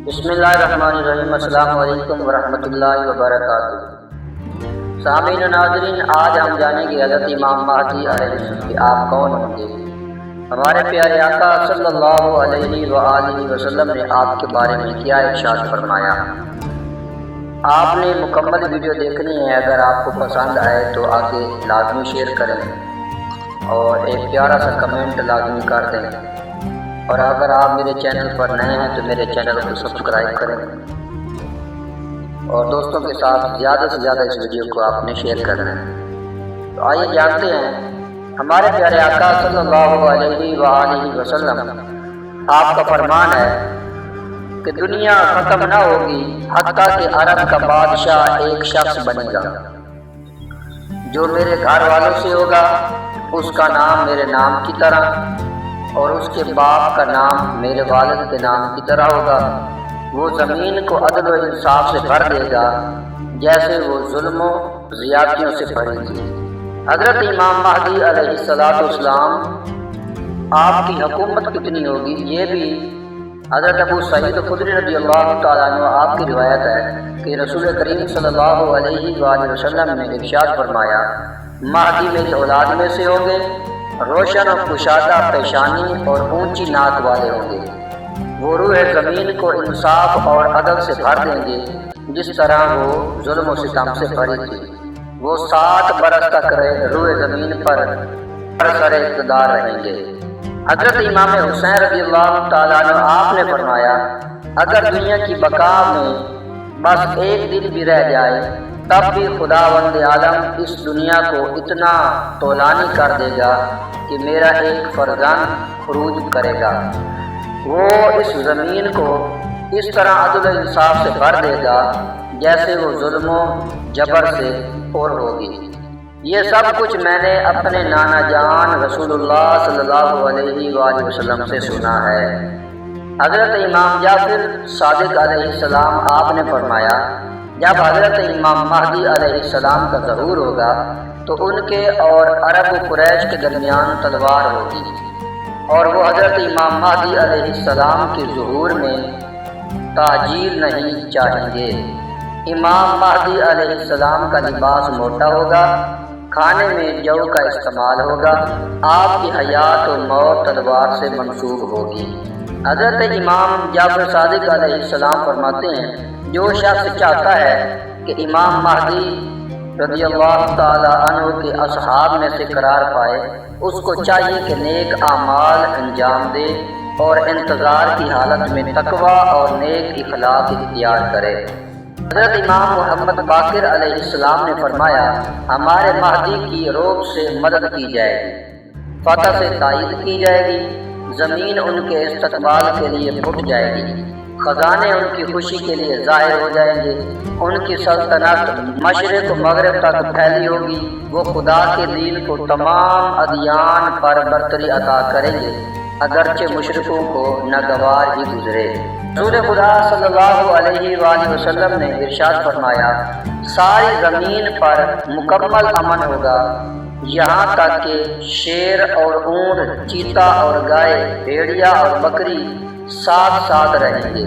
بسم اللہ الرحمن الرحیم۔ السلام علیکم ورحمۃ اللہ وبرکاتہ۔ سامعین و ناظرین، آج ہم جانیں گے حضرت امام مہدی علیہ السلام کہ آپ کون ہوں گے۔ ہمارے پیارے آقا صلی اللہ علیہ وآلہ وسلم نے آپ کے بارے میں کیا ارشاد فرمایا۔ آپ نے مکمل ویڈیو دیکھنی ہے۔ اگر آپ کو پسند آئے تو آگے لازمی شیئر کریں اور ایک پیارا سا کمنٹ لازمی کر دیں، اور اگر آپ میرے چینل پر نئے ہیں تو میرے چینل کو سبسکرائب کریں اور دوستوں کے ساتھ زیادہ سے زیادہ اس ویڈیو کو آپ نے شیئر کرنا ہے۔ تو آئیے جانتے ہیں، ہمارے پیارے آقا صلی اللہ علیہ وآلہ وسلم آپ کا فرمان ہے کہ دنیا ختم نہ ہوگی حتیٰ کہ عرب کا بادشاہ ایک شخص بنے گا جو میرے گھر والوں سے ہوگا، اس کا نام میرے نام کی طرح اور اس کے باپ کا نام میرے والد کے نام کی طرح ہوگا۔ وہ زمین کو عدل و انصاف سے بھر دے گا جیسے وہ ظلم و زیادتیوں سے بھری تھی۔ حضرت امام مہدی علیہ السلام آپ کی حکومت کتنی ہوگی، یہ بھی حضرت ابو سعید خدری رضی اللہ تعالیٰ عنہ آپ کی روایت ہے کہ رسول کریم صلی اللہ علیہ وآلہ وسلم نے ارشاد فرمایا، مہدی میری اولاد میں سے ہوں گے، روشن اور کشادہ پیشانی اور اونچی ناک والے ہوں گے۔ وہ روح زمین کو انصاف اور عدل سے بھر دیں گے جس طرح وہ ظلم و ستم سے بھری تھی۔ وہ 7 برس تک روح زمین پر سر اقتدار رہیں گے۔ حضرت امام حسین رضی اللہ تعالیٰ عنہ آپ نے فرمایا، اگر دنیا کی بقا میں بس ایک دن بھی رہ جائے تب بھی خداوند عالم اس دنیا کو اتنا طولانی کر دے گا کہ میرا ایک فرزند خروج کرے گا۔ وہ اس زمین کو اس طرح عدل و انصاف سے بھر دے گا جیسے وہ ظلم و جبر سے پر ہوگی۔ یہ سب کچھ میں نے اپنے نانا جان رسول اللہ صلی اللہ علیہ وآلہ وسلم سے سنا ہے۔ حضرت امام جعفر صادق علیہ السلام آپ نے فرمایا، جب حضرت امام مہدی علیہ السلام کا ظہور ہوگا تو ان کے اور عرب و قریش کے درمیان تلوار ہوگی، اور وہ حضرت امام مہدی علیہ السلام کے ظہور میں تاجیل نہیں چاہیں گے۔ امام مہدی علیہ السلام کا لباس موٹا ہوگا، کھانے میں جو کا استعمال ہوگا، آپ کی حیات و موت تلوار سے منسوب ہوگی۔ حضرت امام جعفر صادق علیہ السلام فرماتے ہیں، جو شخص چاہتا ہے کہ امام مہدی رضی اللہ تعالیٰ عنہ کے اصحاب میں سے قرار پائے، اس کو چاہیے کہ نیک اعمال انجام دے اور انتظار کی حالت میں تقویٰ اور نیک اخلاق اختیار کرے۔ حضرت امام محمد باقر علیہ السلام نے فرمایا، ہمارے مہدی کی روب سے مدد کی جائے گی، فتح سے تائید کی جائے گی، زمین ان کے استقبال کے لیے پھٹ جائے گی، خزانے ان کی خوشی کے لیے ظاہر ہو جائیں گے، ان کی سلطنت مشرق و مغرب تک پھیلی ہوگی، وہ خدا کے دین کو تمام ادیان پر برتری عطا کریں گے اگرچہ مشرکوں کو ناگوار ہی گزرے۔ رسول خدا صلی اللہ علیہ وآلہ وسلم نے ارشاد فرمایا، ساری زمین پر مکمل امن ہوگا، یہاں تک کہ شیر اور اونٹ، چیتا اور گائے، بھیڑیا اور بکری ساتھ ساتھ رہیں گے،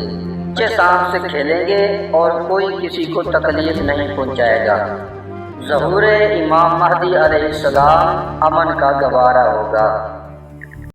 بچے سانپ سے کھیلیں گے اور کوئی کسی کو تکلیف نہیں پہنچائے گا۔ ظہور امام مہدی علیہ السلام امن کا گوارا ہوگا۔